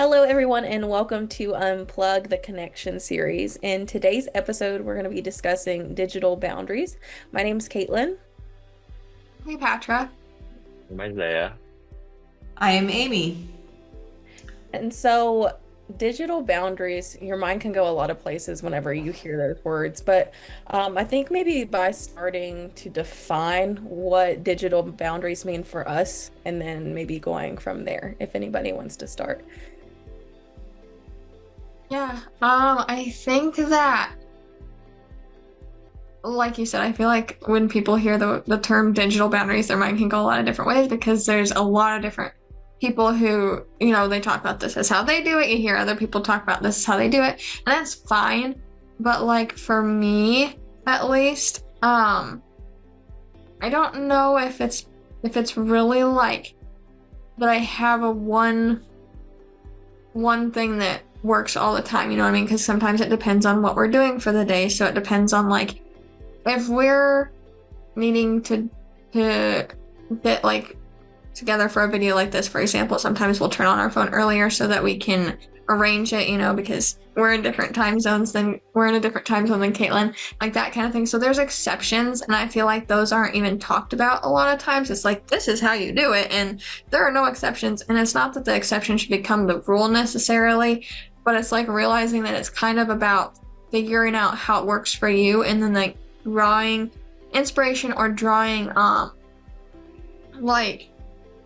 Hello, everyone, and welcome to Unplug the Connection series. In today's episode, we're going to be discussing digital boundaries. My name's Caitlin. Hey, Patra. Isaiah. I am Amy. And so, digital boundaries, your mind can go a lot of places whenever you hear those words. But I think maybe by starting to define what digital boundaries mean for us, and then maybe going from there, if anybody wants to start. I think that, like you said, I feel like when people hear the term digital boundaries, their mind can go a lot of different ways because there's a lot of different people who, they talk about this as how they do it. You hear other people talk about this is how they do it, and that's fine. But like for me, at least, I don't know if it's really like that I have a one thing that works all the time, you know what I mean? Because sometimes it depends on what we're doing for the day. So it depends on like if we're needing to get like together for a video like this, for example, sometimes we'll turn on our phone earlier so that we can arrange it, because we're in a different time zone than Caitlin, like that kind of thing. So there's exceptions, and I feel like those aren't even talked about a lot of times. It's like, this is how you do it, and there are no exceptions. And it's not that the exception should become the rule necessarily, but it's like realizing that it's kind of about figuring out how it works for you, and then like drawing inspiration or drawing like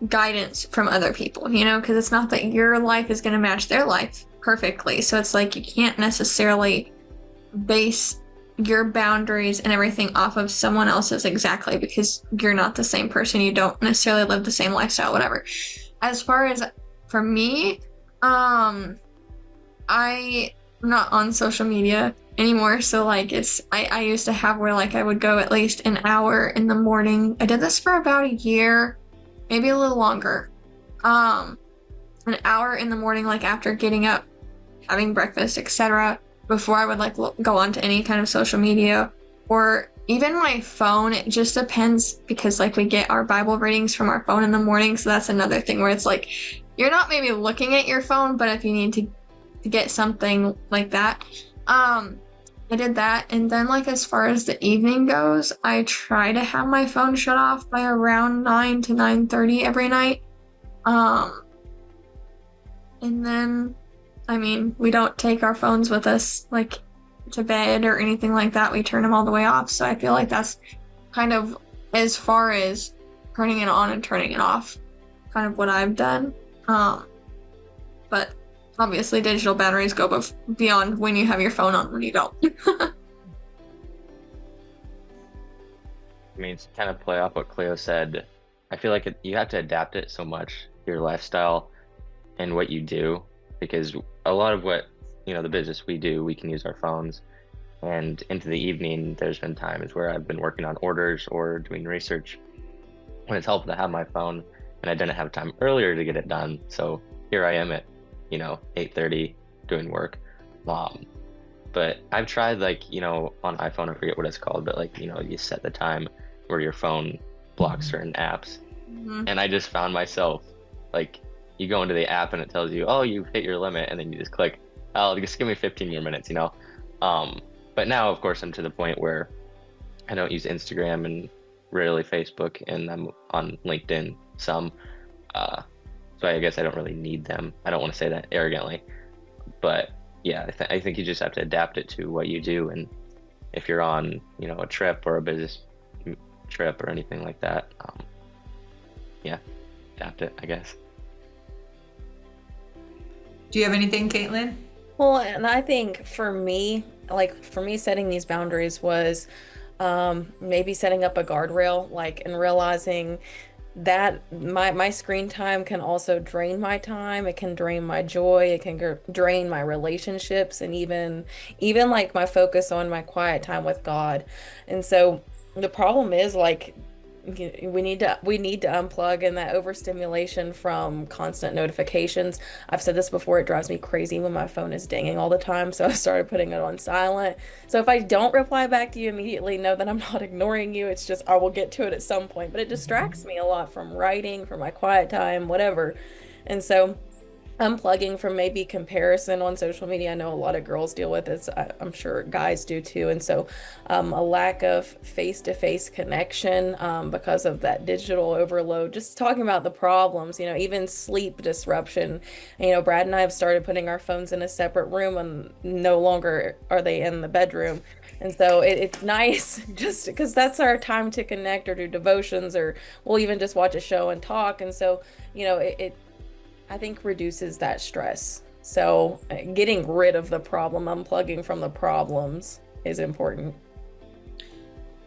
guidance from other people, because it's not that your life is going to match their life perfectly. So it's like you can't necessarily base your boundaries and everything off of someone else's exactly, because you're not the same person. You don't necessarily live the same lifestyle, whatever. As far as for me, I'm not on social media anymore. So like I used to have where like I would go at least an hour in the morning. I did this for about a year, maybe a little longer. An hour in the morning, like after getting up, having breakfast, etc., before I would like go on to any kind of social media or even my phone. It just depends, because like we get our Bible readings from our phone in the morning. So that's another thing where it's like you're not maybe looking at your phone, but if you need to get something like that, I did that. And then like as far as the evening goes, I try to have my phone shut off by around 9 to 9:30 every night. And then, I mean, we don't take our phones with us like to bed or anything like that. We turn them all the way off. So I feel like that's kind of as far as turning it on and turning it off, kind of what I've done. But obviously digital boundaries go beyond when you have your phone on, when you don't. I mean, to kind of play off what Cleo said, I feel like you have to adapt it so much, your lifestyle and what you do, because a lot of what, the business we do, we can use our phones. And into the evening, there's been times where I've been working on orders or doing research when it's helpful to have my phone, and I didn't have time earlier to get it done. So here I am at 8:30 doing work. But I've tried like, on iPhone, I forget what it's called, but like, you set the time where your phone blocks certain apps. Mm-hmm. And I just found myself like, you go into the app and it tells you, oh, you've hit your limit, and then you just click, oh, just give me 15 more minutes. But now of course I'm to the point where I don't use Instagram and rarely Facebook, and I'm on LinkedIn some. So I guess I don't really need them. I don't want to say that arrogantly, but yeah, I think you just have to adapt it to what you do. And if you're on, a trip or a business trip or anything like that, yeah, adapt it, I guess. Do you have anything, Caitlin? Well, and I think for me, setting these boundaries was maybe setting up a guardrail, like, and realizing that my screen time can also drain my time. It can drain my joy. It can drain my relationships, and even like my focus on my quiet time with God. And so the problem is like we need to unplug, and that overstimulation from constant notifications. I've said this before, it drives me crazy when my phone is dinging all the time, so I started putting it on silent. So if I don't reply back to you immediately, know that I'm not ignoring you. It's just I will get to it at some point, but it distracts me a lot from writing, from my quiet time, whatever. And so unplugging from maybe comparison on social media. I know a lot of girls deal with it. I'm sure guys do too. And so, a lack of face-to-face connection, because of that digital overload. Just talking about the problems, even sleep disruption. Brad and I have started putting our phones in a separate room, and no longer are they in the bedroom. And so it's nice just because that's our time to connect or do devotions, or we'll even just watch a show and talk. And so, it I think reduces that stress. So getting rid of the problem, unplugging from the problems is important.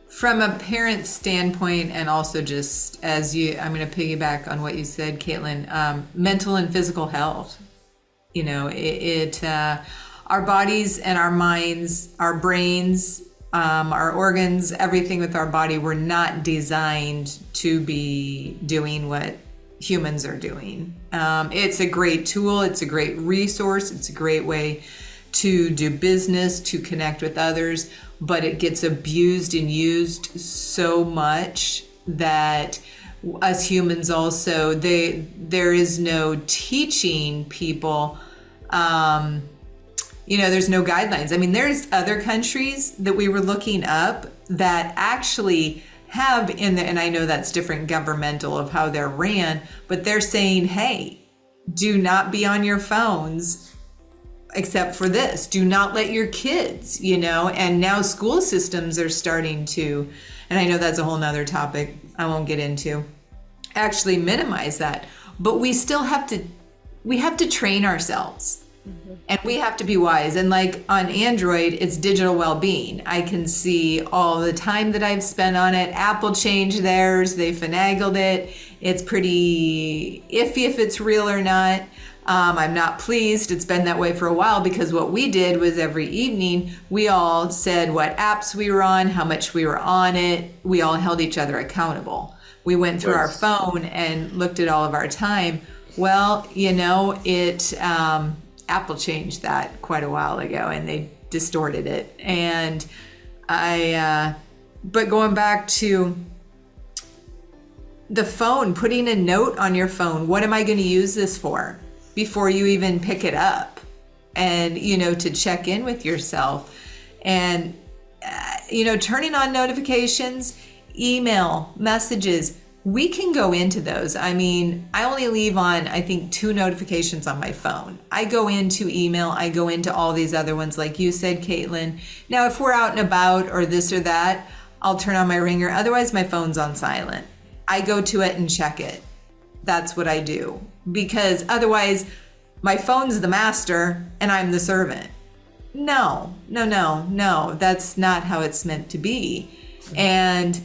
From a parent standpoint, and also just as I'm going to piggyback on what you said, Caitlin, mental and physical health. Our bodies and our minds, our brains, our organs, everything with our body were not designed to be doing what humans are doing. It's a great tool. It's a great resource. It's a great way to do business, to connect with others, but it gets abused and used so much that us humans also, there is no teaching people, there's no guidelines. I mean, there's other countries that we were looking up that actually have and I know that's different governmental of how they're ran, but they're saying, hey, do not be on your phones except for this. Do not let your kids, and now school systems are starting to, and I know that's a whole nother topic I won't get into, actually minimize that. But we still have to train ourselves. Mm-hmm. And we have to be wise. And like on Android, it's digital well-being. I can see all the time that I've spent on it. Apple changed theirs. They finagled it. It's pretty iffy if it's real or not. I'm not pleased. It's been that way for a while because what we did was every evening, we all said what apps we were on, how much we were on it. We all held each other accountable. We went through our phone and looked at all of our time. Well, Apple changed that quite a while ago and they distorted it. And but going back to the phone, putting a note on your phone, what am I going to use this for? Before you even pick it up, and, to check in with yourself and, turning on notifications, email, messages. We can go into those. I mean, I only leave on, I think, 2 notifications on my phone. I go into email. I go into all these other ones, like you said, Caitlin. Now, if we're out and about or this or that, I'll turn on my ringer. Otherwise, my phone's on silent. I go to it and check it. That's what I do. Because otherwise, my phone's the master and I'm the servant. No. That's not how it's meant to be. And,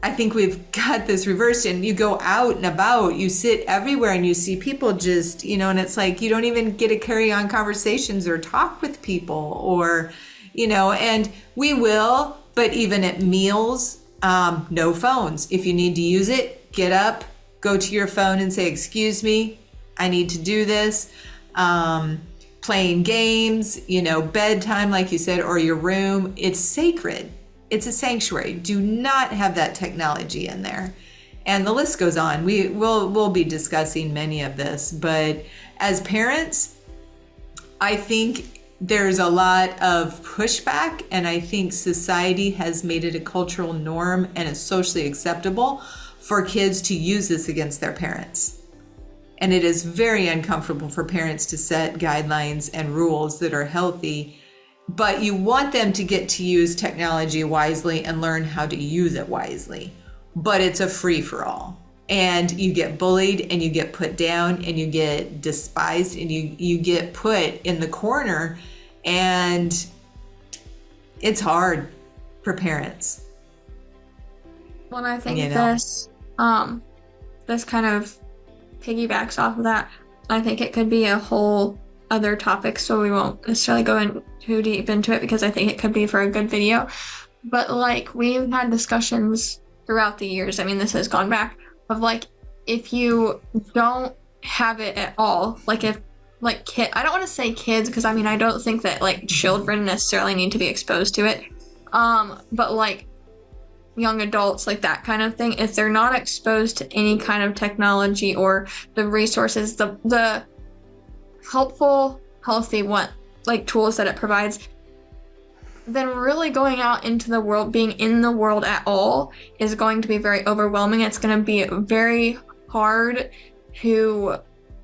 I think we've got this reversed, and you go out and about, you sit everywhere and you see people just, and it's like you don't even get to carry on conversations or talk with people or, and we will, but even at meals, no phones. If you need to use it, get up, go to your phone and say, excuse me, I need to do this. Playing games, bedtime, like you said, or your room, it's sacred. It's a sanctuary. Do not have that technology in there. And the list goes on. We'll be discussing many of this, but as parents, I think there's a lot of pushback, and I think society has made it a cultural norm and it's socially acceptable for kids to use this against their parents. And it is very uncomfortable for parents to set guidelines and rules that are healthy, but you want them to get to use technology wisely and learn how to use it wisely. But it's a free-for-all. And you get bullied and you get put down and you get despised and you get put in the corner, and it's hard for parents. Well, and I think this kind of piggybacks off of that. I think it could be a whole other topic, so we won't necessarily go in too deep into it because I think it could be for a good video. But like, we've had discussions throughout the years, I mean, this has gone back, of like, if you don't have it at all, like if like I don't want to say kids, because I mean, I don't think that like children necessarily need to be exposed to it, but like young adults, like that kind of thing, if they're not exposed to any kind of technology or the resources, the helpful, healthy one, like tools that it provides, then really going out into the world, being in the world at all, is going to be very overwhelming. It's going to be very hard to,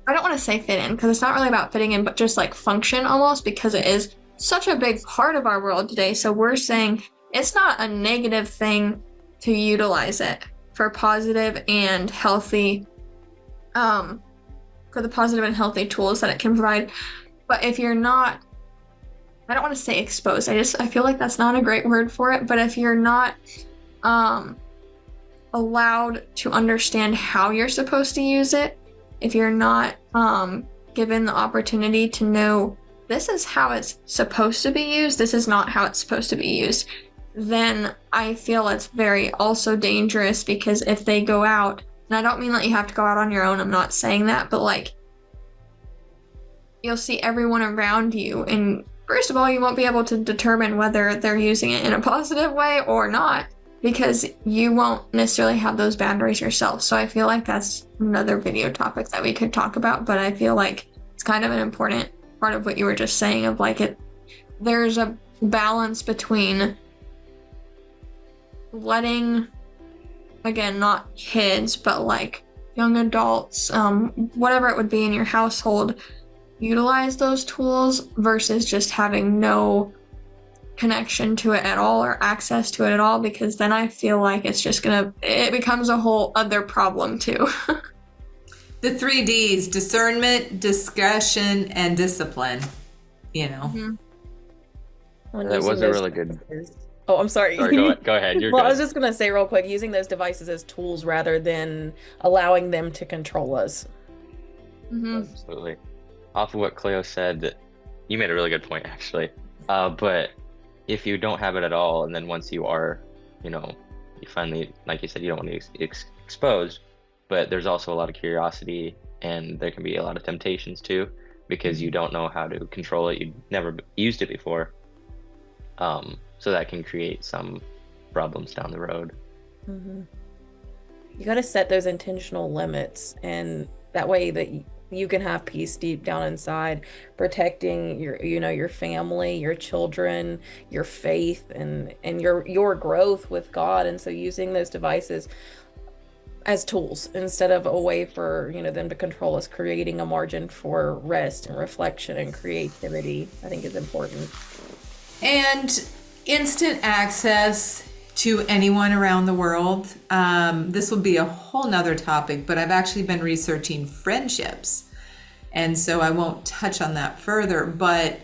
I don't want to say fit in, because it's not really about fitting in, but just like function almost, because it is such a big part of our world today. So we're saying it's not a negative thing to utilize it for positive and healthy, for the positive and healthy tools that it can provide. But if you're not, I don't want to say exposed, I feel like that's not a great word for it, but if you're not allowed to understand how you're supposed to use it, if you're not given the opportunity to know this is how it's supposed to be used, this is not how it's supposed to be used, then I feel it's very also dangerous, because if they go out, and I don't mean that you have to go out on your own, I'm not saying that, but like, you'll see everyone around you, and first of all, you won't be able to determine whether they're using it in a positive way or not, because you won't necessarily have those boundaries yourself. So I feel like that's another video topic that we could talk about, but I feel like it's kind of an important part of what you were just saying, of like, there's a balance between letting, again, not kids, but like young adults, whatever it would be in your household, utilize those tools versus just having no connection to it at all or access to it at all, because then I feel like it becomes a whole other problem too. The 3Ds: discernment, discretion, and discipline, you know. Mm-hmm. That was a really good. Oh, I'm sorry. Sorry, go ahead. You're Well, good. I was just going to say real quick, using those devices as tools rather than allowing them to control us. Mm-hmm. Absolutely. Off of what Cleo said, you made a really good point, actually. But if you don't have it at all, and then once you are, you finally, like you said, you don't want to be exposed, but there's also a lot of curiosity, and there can be a lot of temptations too, because you don't know how to control it. You've never used it before. So that can create some problems down the road. Mm-hmm. You got to set those intentional limits, and that way that you can have peace deep down inside, protecting your family, your children, your faith, and your growth with God. And so using those devices as tools instead of a way for them to control us, creating a margin for rest and reflection and creativity, I think is important. And instant access to anyone around the world. This will be a whole nother topic, but I've actually been researching friendships, and so I won't touch on that further. But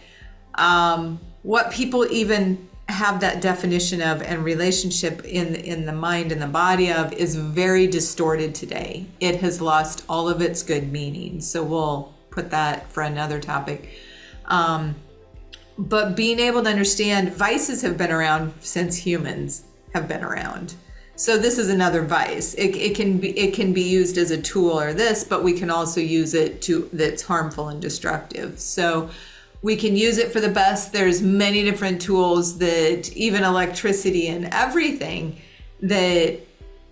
what people even have that definition of and relationship in the mind and the body of is very distorted today. It has lost all of its good meaning. So we'll put that for another topic. But being able to understand, vices have been around since humans have been around. So this is another vice. It can be used as a tool or this, but we can also use it that's harmful and destructive. So we can use it for the best. There's many different tools, that even electricity and everything that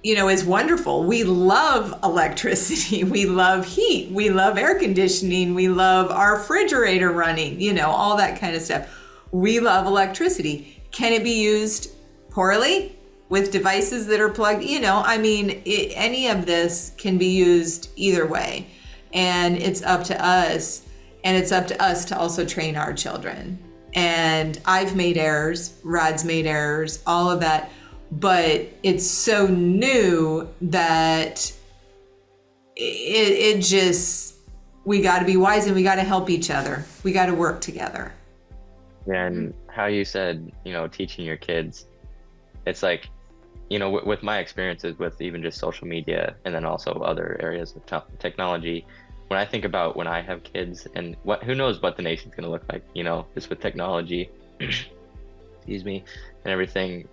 is wonderful. We love electricity. We love heat. We love air conditioning. We love our refrigerator running, all that kind of stuff. We love electricity. Can it be used poorly with devices that are plugged? Any of this can be used either way. And it's up to us. And it's up to us to also train our children. And I've made errors. Rod's made errors, all of that. But it's so new that it just, we got to be wise, and we got to help each other. We got to work together. And how you said, teaching your kids, it's like, with my experiences with even just social media, and then also other areas of technology, when I think about when I have kids and who knows what the nation's going to look like, just with technology, excuse me, and everything.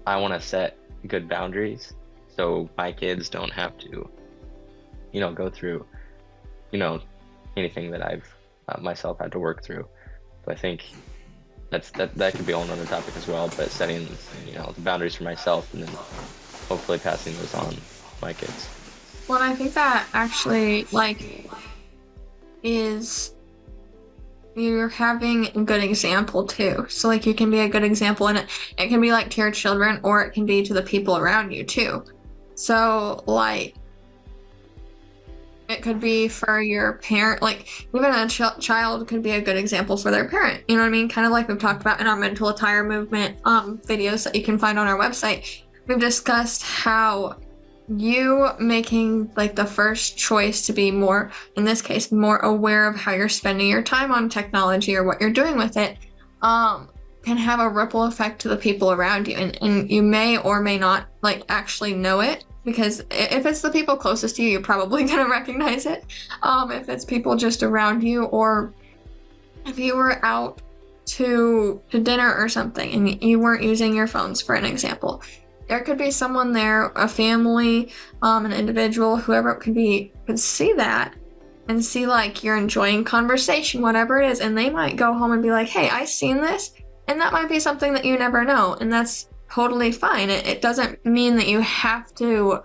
I want to set good boundaries so my kids don't have to, go through, anything that I've myself had to work through. So I think that could be a whole nother topic as well, but setting, the boundaries for myself and then hopefully passing those on to my kids. Well, I think that actually like is you're having a good example too. So like you can be a good example, and it can be like to your children, or it can be to the people around you too. So like it could be for your parent, like even a child could be a good example for their parent. You know what I mean? Kind of like we've talked about in our mental attire movement videos that you can find on our website. We've discussed how you making like the first choice to be more, in this case, more aware of how you're spending your time on technology or what you're doing with it, can have a ripple effect to the people around you. And you may or may not like actually know it, because if it's the people closest to you, you're probably going to recognize it. If it's people just around you, or if you were out to dinner or something and you weren't using your phones, for an example, there could be someone there, a family, an individual, whoever it could be, could see that and see like you're enjoying conversation, whatever it is, and they might go home and be like, hey, I seen this, and that might be something that you never know, and that's totally fine. It doesn't mean that you have to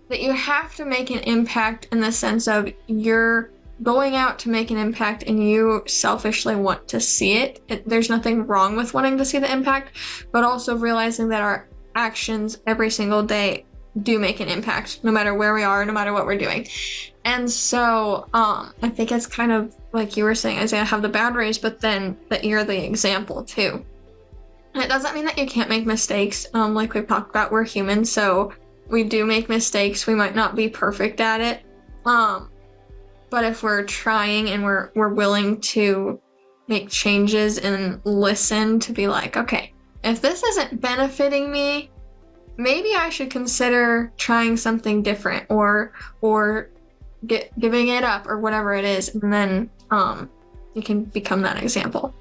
make an impact in the sense of you're going out to make an impact and you selfishly want to see it. There's nothing wrong with wanting to see the impact, but also realizing that our actions every single day do make an impact, no matter where we are, no matter what we're doing. And so I think it's kind of like you were saying, Isaiah, have the boundaries, but then that you're the example too. And it doesn't mean that you can't make mistakes. Like we've talked about, we're human, so we do make mistakes. We might not be perfect at it. But if we're trying and we're willing to make changes and listen to be like, okay, if this isn't benefiting me, maybe I should consider trying something different, or giving it up, or whatever it is, and then you can become that example.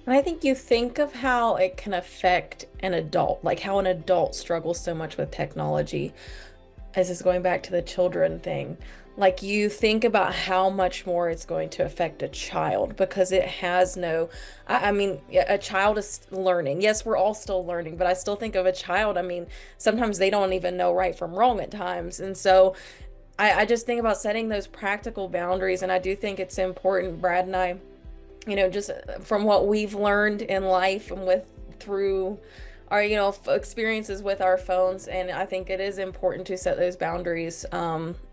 And I think you think of how it can affect an adult, like how an adult struggles so much with technology. This is going back to the children thing. Like you think about how much more it's going to affect a child, because it has no, I mean, a child is learning. Yes, we're all still learning, but I still think of a child. I mean, sometimes they don't even know right from wrong at times. And so I just think about setting those practical boundaries. And I do think it's important, Brad and I, just from what we've learned in life and through our, experiences with our phones. And I think it is important to set those boundaries.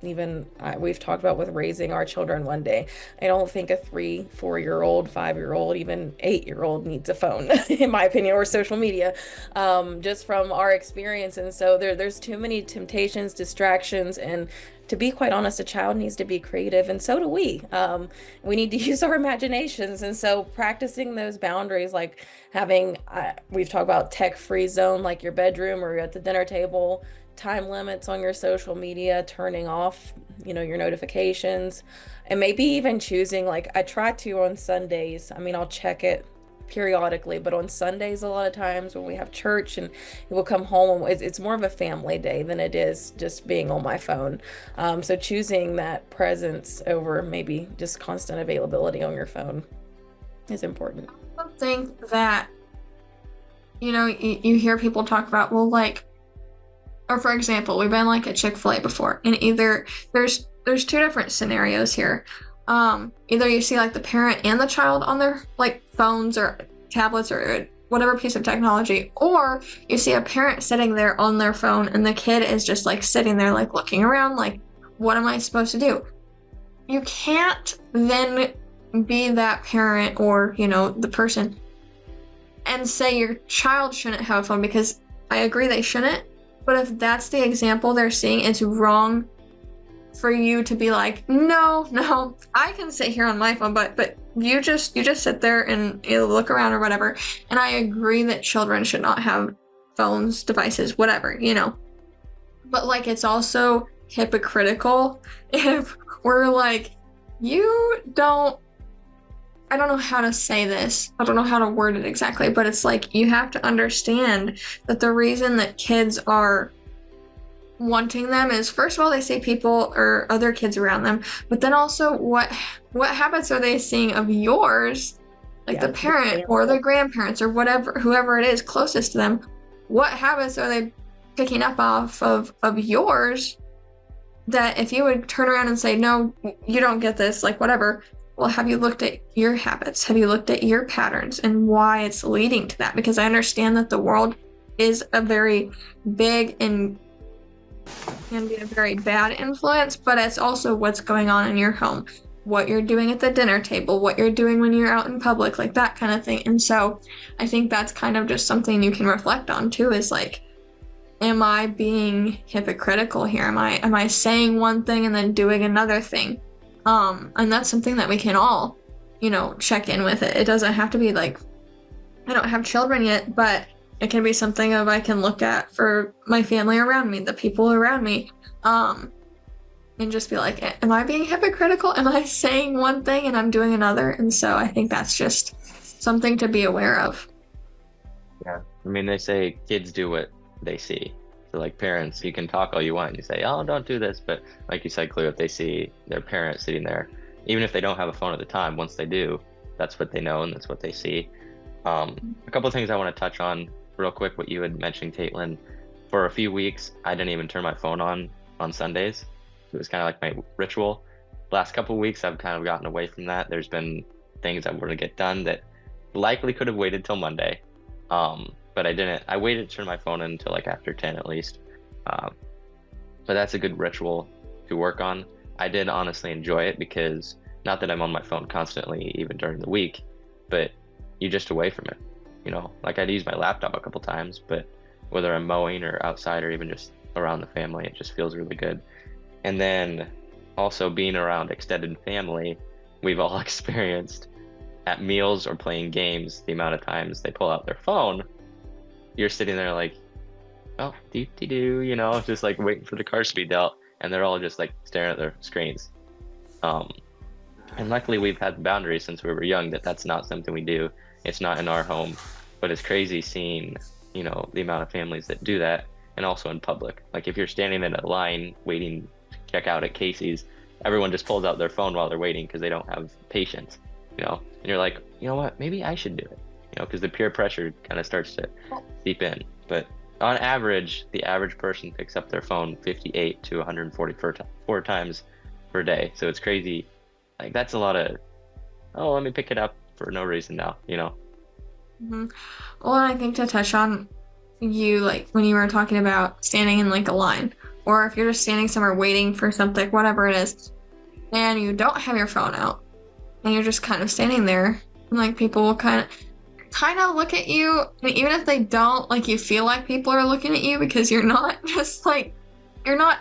We've talked about with raising our children one day. I don't think a 3, 4-year-old, 5-year-old, even 8-year-old needs a phone, in my opinion, or social media, just from our experience. And so there's too many temptations, distractions, and to be quite honest, a child needs to be creative, and so do we. We need to use our imaginations, and so practicing those boundaries, like we've talked about tech-free zone, like your bedroom or at the dinner table, time limits on your social media, turning off, your notifications, and maybe even choosing, like I try to on Sundays. I mean, I'll check it periodically, but on Sundays, a lot of times when we have church and we'll come home, it's more of a family day than it is just being on my phone. So choosing that presence over maybe just constant availability on your phone is important. I think that, you hear people talk about, well, like, or for example, we've been like at Chick-fil-A before, and either there's 2 different scenarios here. Either you see like the parent and the child on their like phones or tablets or whatever piece of technology, or you see a parent sitting there on their phone and the kid is just like sitting there like looking around like, what am I supposed to do? You can't then be that parent or, the person and say your child shouldn't have a phone, because I agree they shouldn't, but if that's the example they're seeing, it's wrong for you to be like, no, I can sit here on my phone, but you just sit there and you look around or whatever. And I agree that children should not have phones, devices, whatever, But like, it's also hypocritical if we're like, I don't know how to say this. I don't know how to word it exactly, but it's like, you have to understand that the reason that kids are wanting them is, first of all, they see people or other kids around them, but then also what habits are they seeing of yours like Yeah, the parent or the grandparents or whatever, whoever it is closest to them, what habits are they picking up off of yours that if you would turn around and say, no, you don't get this, like whatever, well, have you looked at your habits? Have you looked at your patterns and why it's leading to that? Because I understand that the world is a very big and can be a very bad influence, but it's also what's going on in your home, what you're doing at the dinner table, what you're doing when you're out in public, like that kind of thing. And so I think that's kind of just something you can reflect on too, is like, am I being hypocritical here? Am I saying one thing and then doing another thing? And that's something that we can all, check in with it. It doesn't have to be like, I don't have children yet, but it can be something of I can look at for my family around me, the people around me, and just be like, am I being hypocritical? Am I saying one thing and I'm doing another? And so I think that's just something to be aware of. Yeah. I mean, they say kids do what they see. So like parents, you can talk all you want. You say, oh, don't do this. But like you said, Cleo, if they see their parent sitting there, even if they don't have a phone at the time, once they do, that's what they know and that's what they see. A couple of things I want to touch on real quick, what you had mentioned, Caitlin. For a few weeks, I didn't even turn my phone on Sundays. It was kind of like my ritual. Last couple of weeks, I've kind of gotten away from that. There's been things I want to get done that likely could have waited till Monday. But I didn't. I waited to turn my phone in until like after 10 at least. But that's a good ritual to work on. I did honestly enjoy it because not that I'm on my phone constantly, even during the week, but you're just away from it. Like I'd use my laptop a couple times, but whether I'm mowing or outside or even just around the family, it just feels really good. And then also being around extended family, we've all experienced at meals or playing games, the amount of times they pull out their phone, you're sitting there like, oh, doo-doo-doo, just like waiting for the cards to be dealt, and they're all just like staring at their screens. And luckily we've had boundaries since we were young that that's not something we do. It's not in our home, but it's crazy seeing, the amount of families that do that, and also in public. Like if you're standing in a line waiting to check out at Casey's, everyone just pulls out their phone while they're waiting because they don't have patience, and you're like, you know what, maybe I should do it, because the peer pressure kind of starts to seep in. But on average, the average person picks up their phone 58 to 144 times per day. So it's crazy. Like that's a lot of, oh, let me pick it up for no reason now, Mm-hmm. Well, I think to touch on you, like when you were talking about standing in like a line, or if you're just standing somewhere waiting for something, whatever it is, and you don't have your phone out, and you're just kind of standing there, and like people will kind of look at you, and even if they don't, like you feel like people are looking at you because you're not just like, you're not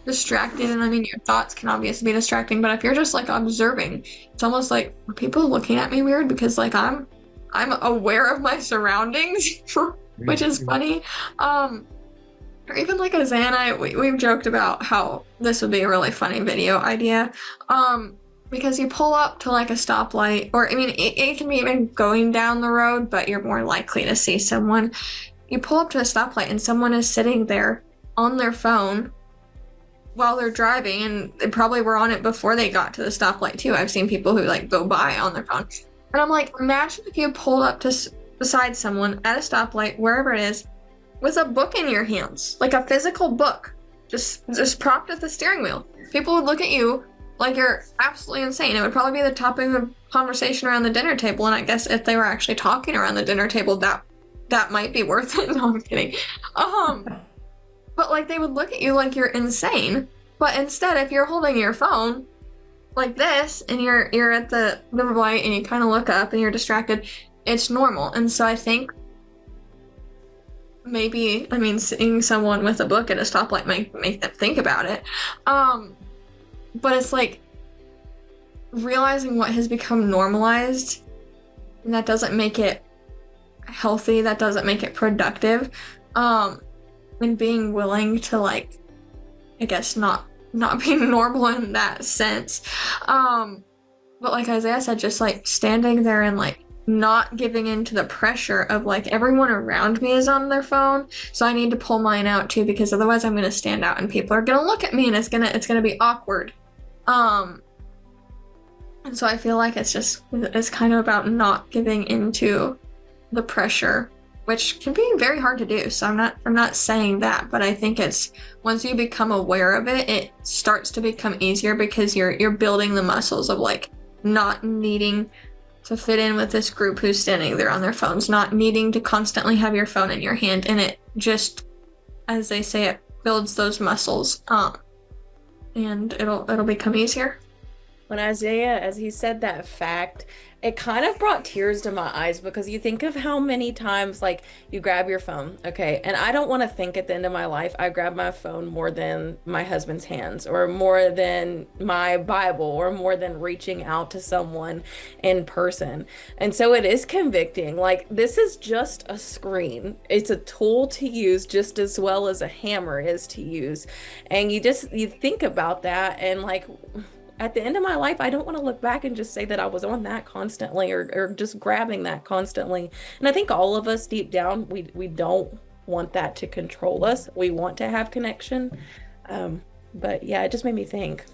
distracted. And I mean, your thoughts can obviously be distracting, but if you're just like observing, it's almost like, are people looking at me weird? Because like I'm aware of my surroundings, which is funny. Or even like Isaiah and I, we've joked about how this would be a really funny video idea. Because you pull up to like a stoplight, or I mean, it can be even going down the road, but you're more likely to see someone. You pull up to a stoplight and someone is sitting there on their phone while they're driving, and they probably were on it before they got to the stoplight too. I've seen people who like go by on their phone. And I'm like, imagine if you pulled up to beside someone at a stoplight, wherever it is, with a book in your hands, like a physical book, just propped at the steering wheel. People would look at you like you're absolutely insane. It would probably be the topic of conversation around the dinner table. And I guess if they were actually talking around the dinner table, that might be worth it. No, I'm kidding. But like they would look at you like you're insane. But instead, if you're holding your phone like this and you're at the light and you kind of look up and you're distracted, it's normal. And so I think maybe, I mean, seeing someone with a book at a stoplight might make them think about it. But it's like realizing what has become normalized, and that doesn't make it healthy, that doesn't make it productive. And being willing to like, I guess not being normal in that sense. But like Isaiah said, just like standing there and like not giving in to the pressure of like everyone around me is on their phone, so I need to pull mine out too, because otherwise I'm gonna stand out and people are gonna look at me and it's gonna be awkward. And so I feel like it's kind of about not giving into the pressure, which can be very hard to do. So I'm not saying that, but I think it's once you become aware of it, it starts to become easier because you're building the muscles of like not needing to fit in with this group who's standing there on their phones, not needing to constantly have your phone in your hand, and it just, as they say, it builds those muscles, and it'll become easier. When Isaiah, as he said that fact, it kind of brought tears to my eyes because you think of how many times, like, you grab your phone, okay, and I don't want to think at the end of my life, I grab my phone more than my husband's hands, or more than my Bible, or more than reaching out to someone in person. And so it is convicting. Like, this is just a screen, it's a tool to use just as well as a hammer is to use. And you think about that, and like, at the end of my life, I don't want to look back and just say that I was on that constantly, or just grabbing that constantly. And I think all of us deep down, we don't want that to control us. We want to have connection. But yeah, it just made me think.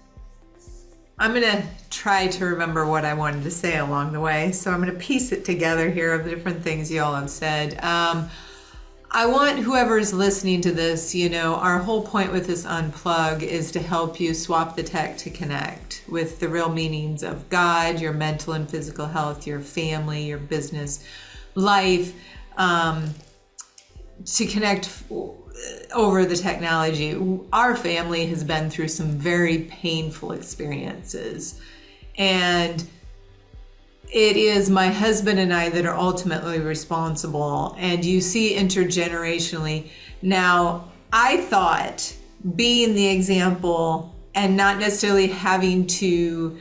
I'm going to try to remember what I wanted to say along the way. So I'm going to piece it together here of the different things y'all have said. I want whoever's listening to this, our whole point with this unplug is to help you swap the tech to connect with the real meanings of God, your mental and physical health, your family, your business life, to connect over the technology. Our family has been through some very painful experiences, and it is my husband and I that are ultimately responsible. And you see intergenerationally. Now, I thought being the example and not necessarily having to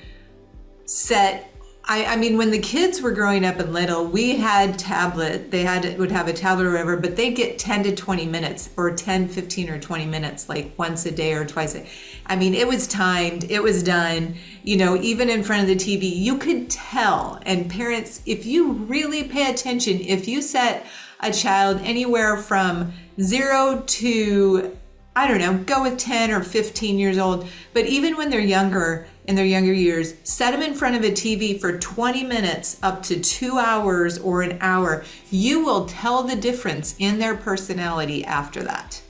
set, I mean, when the kids were growing up and little, we had tablet, would have a tablet or whatever, but they'd get 10 to 20 minutes or 10, 15 or 20 minutes, like once a day or twice a day. I mean, it was timed, it was done, even in front of the TV, you could tell. And parents, if you really pay attention, if you set a child anywhere from 0 to, I don't know, go with 10 or 15 years old, but even when they're younger, in their younger years, set them in front of a TV for 20 minutes up to 2 hours or an hour. You will tell the difference in their personality after that.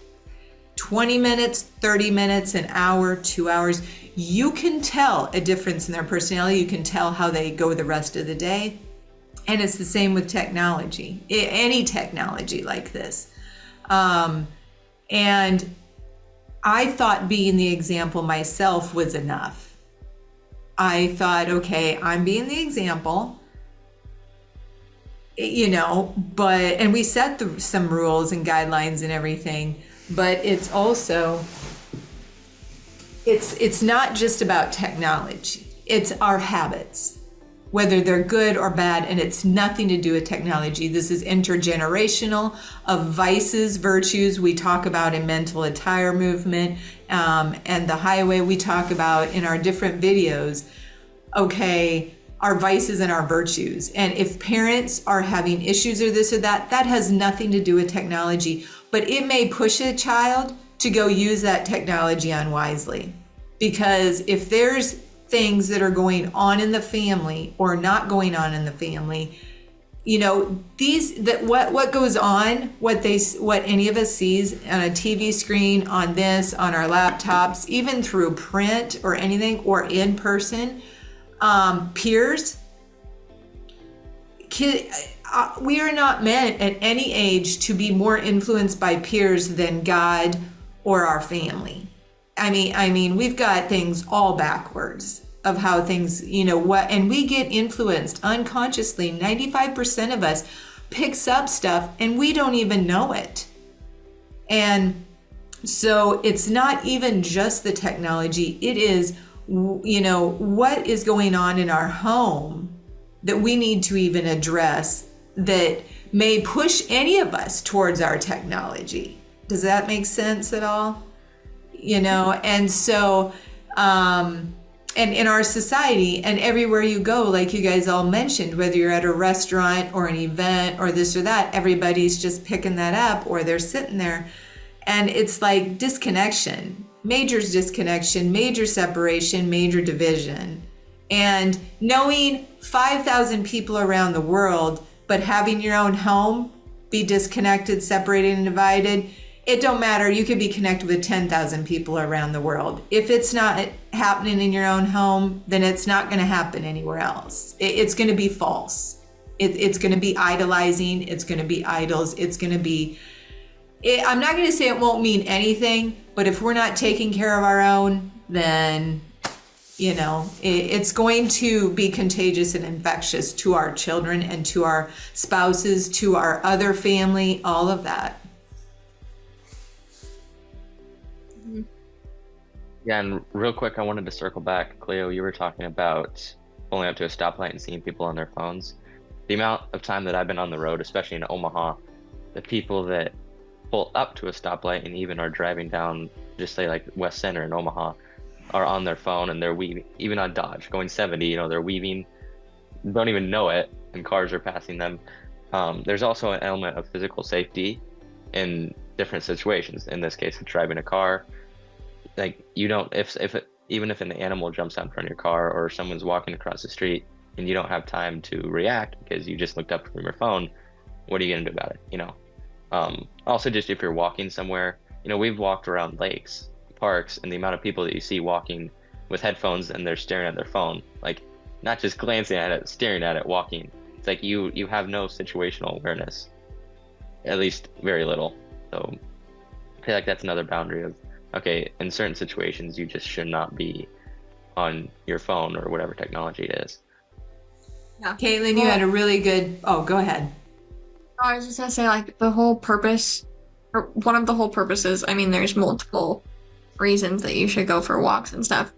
20 minutes, 30 minutes, an hour, 2 hours. You can tell a difference in their personality. You can tell how they go the rest of the day. And it's the same with technology, any technology like this. And I thought being the example myself was enough. I thought, okay, I'm being the example, and we set some rules and guidelines and everything, but it's also, it's not just about technology. It's our habits, whether they're good or bad, and it's nothing to do with technology. This is intergenerational, of vices, virtues we talk about in mental attire movement, and the highway we talk about in our different videos. Okay, our vices and our virtues. And if parents are having issues or this or that, that has nothing to do with technology, but it may push a child to go use that technology unwisely. Because if there's things that are going on in the family or not going on in the family, what goes on, what any of us sees on a TV screen, on our laptops, even through print or anything, or in person, peers, we are not meant at any age to be more influenced by peers than God or our family. I mean, we've got things all backwards of how things, and we get influenced unconsciously. 95% of us picks up stuff and we don't even know it. And so it's not even just the technology. It is, what is going on in our home that we need to even address that may push any of us towards our technology. Does that make sense at all? And so, and in our society and everywhere you go, like you guys all mentioned, whether you're at a restaurant or an event or this or that, everybody's just picking that up, or they're sitting there, and it's like disconnection, major disconnection, major separation, major division. And knowing 5,000 people around the world, but having your own home be disconnected, separated, and divided, it don't matter. You could be connected with 10,000 people around the world. If it's not happening in your own home, then it's not going to happen anywhere else. It's going to be false. It's going to be idolizing. It's going to be idols. It's going to be, I'm not going to say it won't mean anything, but if we're not taking care of our own, then, you know, it's going to be contagious and infectious to our children and to our spouses, to our other family, all of that. Yeah, and real quick, I wanted to circle back. Cleo, you were talking about pulling up to a stoplight and seeing people on their phones. The amount of time that I've been on the road, especially in Omaha, the people that pull up to a stoplight and even are driving down, just say like West Center in Omaha, are on their phone and they're weaving, even on Dodge, going 70, you know, they're weaving, don't even know it, and cars are passing them. There's also an element of physical safety in different situations. In this case, it's driving a car. Like, you don't, even if an animal jumps out in front of your car or someone's walking across the street and you don't have time to react because you just looked up from your phone, what are you gonna do about it, you know? Also, just if you're walking somewhere, you know, we've walked around lakes, parks, and the amount of people that you see walking with headphones and they're staring at their phone, like, not just glancing at it, staring at it, walking. It's like you have no situational awareness, at least very little. So I feel like that's another boundary of, okay, in certain situations, you just should not be on your phone or whatever technology it is. Yeah. Caitlin, you had a really good, oh, go ahead. I was just gonna say, like, the whole purpose, or one of the whole purposes, I mean, there's multiple reasons that you should go for walks and stuff.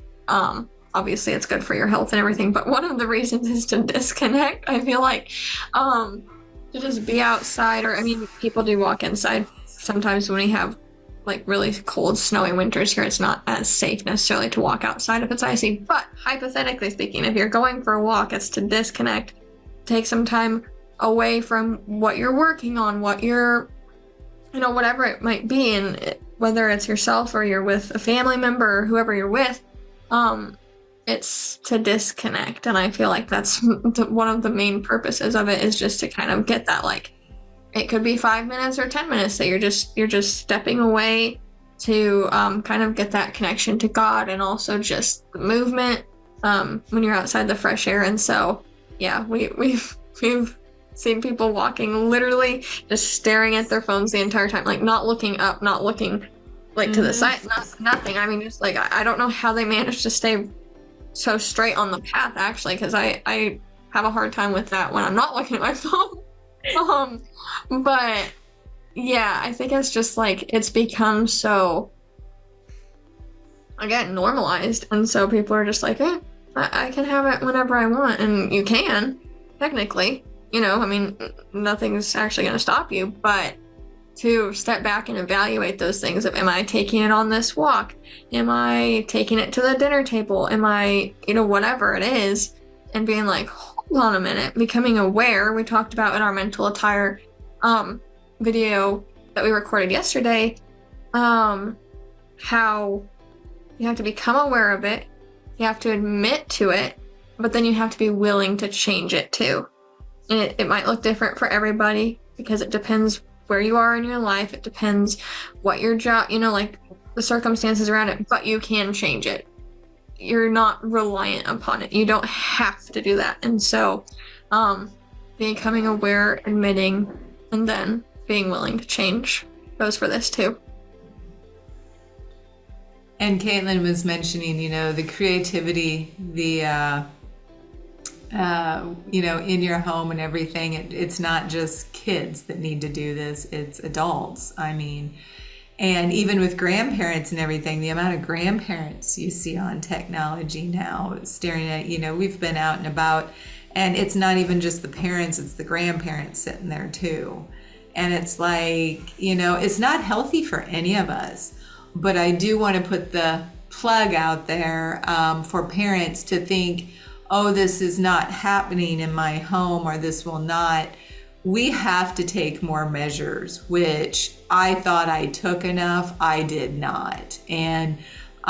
Obviously it's good for your health and everything, but one of the reasons is to disconnect. I feel like, to just be outside, or, I mean, people do walk inside. Sometimes when we have, like, really cold, snowy winters here, it's not as safe necessarily to walk outside if it's icy, but hypothetically speaking, if you're going for a walk, it's to disconnect, take some time away from what you're working on, what you're, you know, whatever it might be, and whether it's yourself or you're with a family member or whoever you're with, it's to disconnect. And I feel like that's one of the main purposes of it, is just to kind of get that, like, it could be 5 minutes or 10 minutes that you're just stepping away to kind of get that connection to God, and also just the movement when you're outside, the fresh air. And so, yeah, we've seen people walking literally just staring at their phones the entire time, like, not looking up, not looking, like, to the side, nothing. I mean, just, like, I don't know how they manage to stay so straight on the path, actually, because I have a hard time with that when I'm not looking at my phone. But yeah, I think it's just, like, it's become so, again, normalized, and so people are just like, I can have it whenever I want. And you can, technically, you know, I mean, nothing's actually going to stop you, but to step back and evaluate those things of, am I taking it on this walk? Am I taking it to the dinner table? Am I, you know, whatever it is, and being like, hold on a minute, becoming aware. We talked about in our mental attire video that we recorded yesterday, how you have to become aware of it, you have to admit to it, but then you have to be willing to change it too. And it might look different for everybody, because it depends where you are in your life. It depends what your job, you know, like, the circumstances around it, but you can change it. You're not reliant upon it. You don't have to do that. And so, becoming aware, admitting, and then being willing to change goes for this too. And Caitlin was mentioning, you know, the creativity, the, you know, in your home and everything. It's not just kids that need to do this, it's adults. I mean, and even with grandparents and everything, the amount of grandparents you see on technology now, staring at, you know, we've been out and about, and it's not even just the parents, it's the grandparents sitting there too. And it's like, you know, it's not healthy for any of us. But I do want to put the plug out there for parents to think, oh, this is not happening in my home, or this will not. We have to take more measures, which I thought I took enough. I did not. And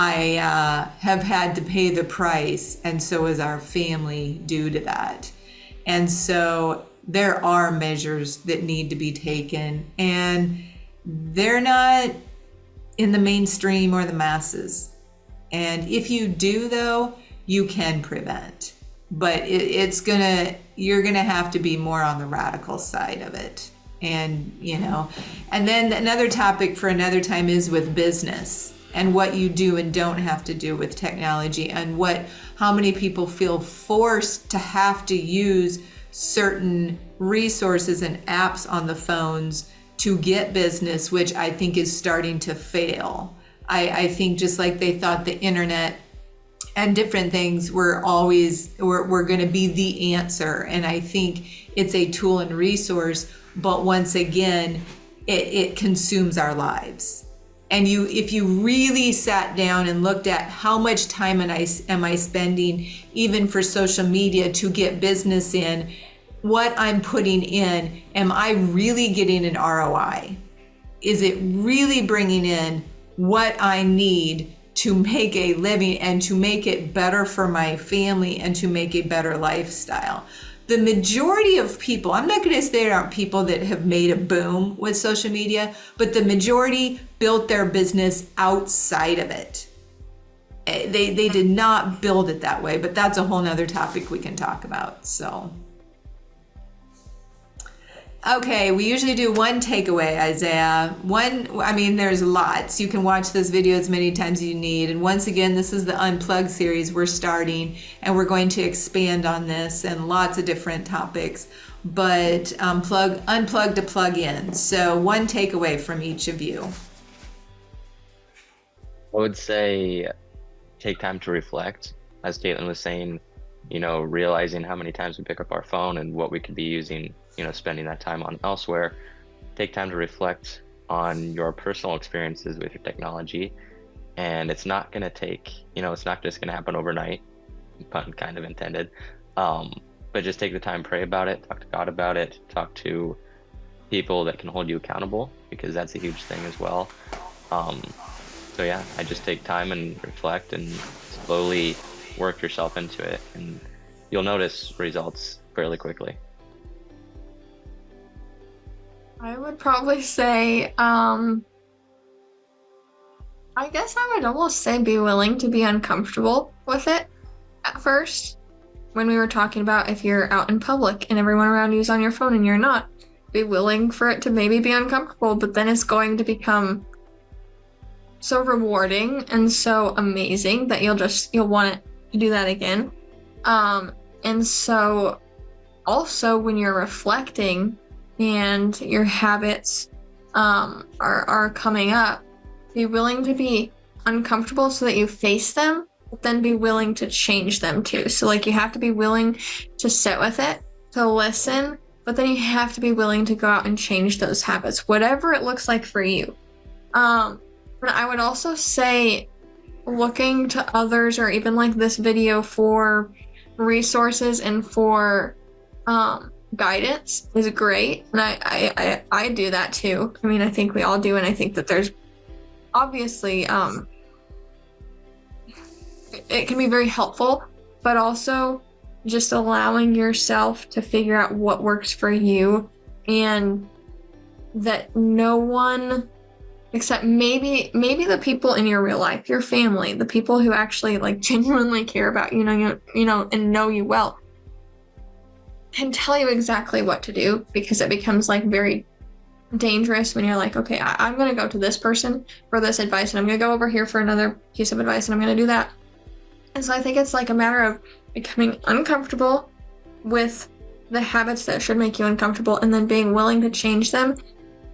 I have had to pay the price, and so is our family due to that. And so there are measures that need to be taken, and they're not in the mainstream or the masses. And if you do, though, you can prevent. But you're gonna have to be more on the radical side of it. And, and then another topic for another time is with business and what you do and don't have to do with technology, and how many people feel forced to have to use certain resources and apps on the phones to get business, which I think is starting to fail. I think just like they thought the internet and different things were going to be the answer. And I think it's a tool and resource, but once again, it consumes our lives. And if you really sat down and looked at how much time am I spending even for social media to get business in, what I'm putting in, am I really getting an ROI? Is it really bringing in what I need to make a living and to make it better for my family and to make a better lifestyle? The majority of people, I'm not going to say there aren't people that have made a boom with social media, but the majority built their business outside of it. They did not build it that way, but that's a whole nother topic we can talk about. So, okay, we usually do one takeaway, Isaiah. There's lots. You can watch this video as many times as you need. And once again, this is the Unplug series we're starting, and we're going to expand on this and lots of different topics. But unplug to plug in. So one takeaway from each of you. I would say take time to reflect. As Caitlin was saying, realizing how many times we pick up our phone and what we could be using, spending that time on elsewhere. Take time to reflect on your personal experiences with your technology. And it's not going to take, it's not just going to happen overnight, pun kind of intended. But just take the time, pray about it, talk to God about it, talk to people that can hold you accountable, because that's a huge thing as well. So yeah, I just take time and reflect and slowly work yourself into it, and you'll notice results fairly quickly. I would probably say, I guess I would almost say be willing to be uncomfortable with it at first. When we were talking about if you're out in public and everyone around you is on your phone and you're not, be willing for it to maybe be uncomfortable, but then it's going to become so rewarding and so amazing that you'll want it to do that again. And so also when you're reflecting and your habits are coming up, be willing to be uncomfortable so that you face them, but then be willing to change them too. So like you have to be willing to sit with it, to listen, but then you have to be willing to go out and change those habits, whatever it looks like for you. But I would also say looking to others or even like this video for resources and for guidance is great. And I do that too. I mean, I think we all do. And I think that there's obviously, it can be very helpful, but also just allowing yourself to figure out what works for you, and that no one except maybe the people in your real life, your family, the people who actually like genuinely care about you and know you well, can tell you exactly what to do, because it becomes like very dangerous when you're like, okay, I'm going to go to this person for this advice, and I'm going to go over here for another piece of advice, and I'm going to do that. And so I think it's like a matter of becoming uncomfortable with the habits that should make you uncomfortable, and then being willing to change them,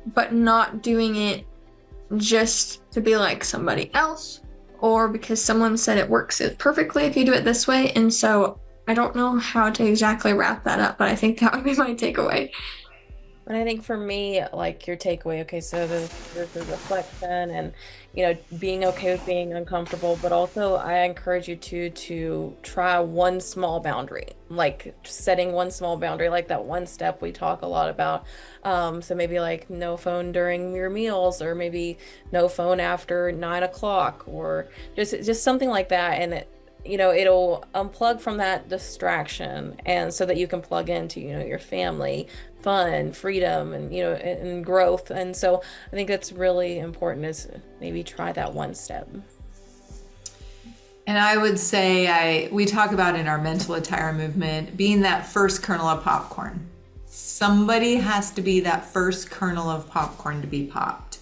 but not doing it just to be like somebody else, or because someone said it works perfectly if you do it this way. And so I don't know how to exactly wrap that up, but I think that would be my takeaway. And I think for me, like your takeaway, okay, so there's the reflection and, being okay with being uncomfortable, but also I encourage you to try one small boundary, like setting one small boundary, like that one step we talk a lot about. So maybe like no phone during your meals, or maybe no phone after 9 o'clock, or just something like that. And it'll unplug from that distraction, and so that you can plug into, your family, fun, freedom, and growth. And so I think that's really important, is maybe try that one step. And I would say we talk about in our mental attire movement being that first kernel of popcorn. Somebody has to be that first kernel of popcorn to be popped.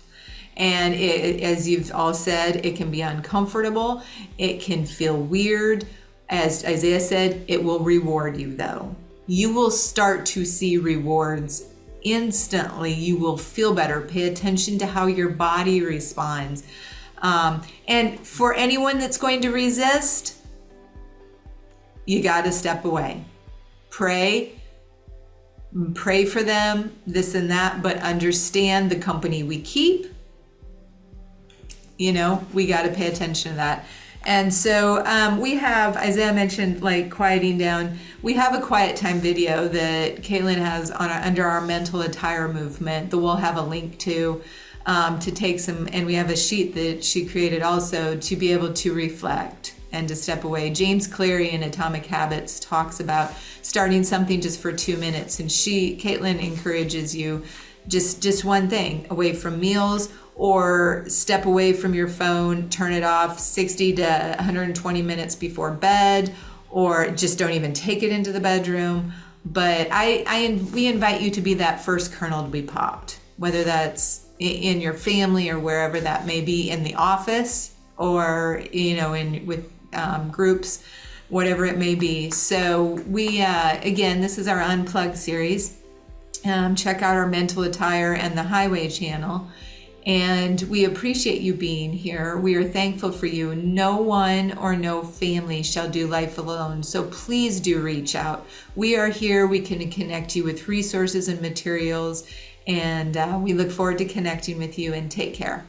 And as you've all said, it can be uncomfortable. It can feel weird. As Isaiah said, it will reward you though. You will start to see rewards instantly. You will feel better. Pay attention to how your body responds. And for anyone that's going to resist, you got to step away. Pray for them, this and that, but understand the company we keep. We got to pay attention to that. And so we have, Isaiah mentioned, like quieting down. We have a quiet time video that Caitlin has under our mental attire movement that we'll have a link to take some, and we have a sheet that she created also to be able to reflect and to step away. James Cleary in Atomic Habits talks about starting something just for 2 minutes, and Caitlin encourages you just one thing: away from meals, or step away from your phone, turn it off 60 to 120 minutes before bed, or just don't even take it into the bedroom. But we invite you to be that first kernel to be popped, whether that's in your family or wherever that may be, in the office, or with groups, whatever it may be. So we again, this is our Unplug series. Check out our mental attire and the Highway channel. And we appreciate you being here. We are thankful for you. No one or no family shall do life alone. So please do reach out. We are here. We can connect you with resources and materials. And we look forward to connecting with you, and take care.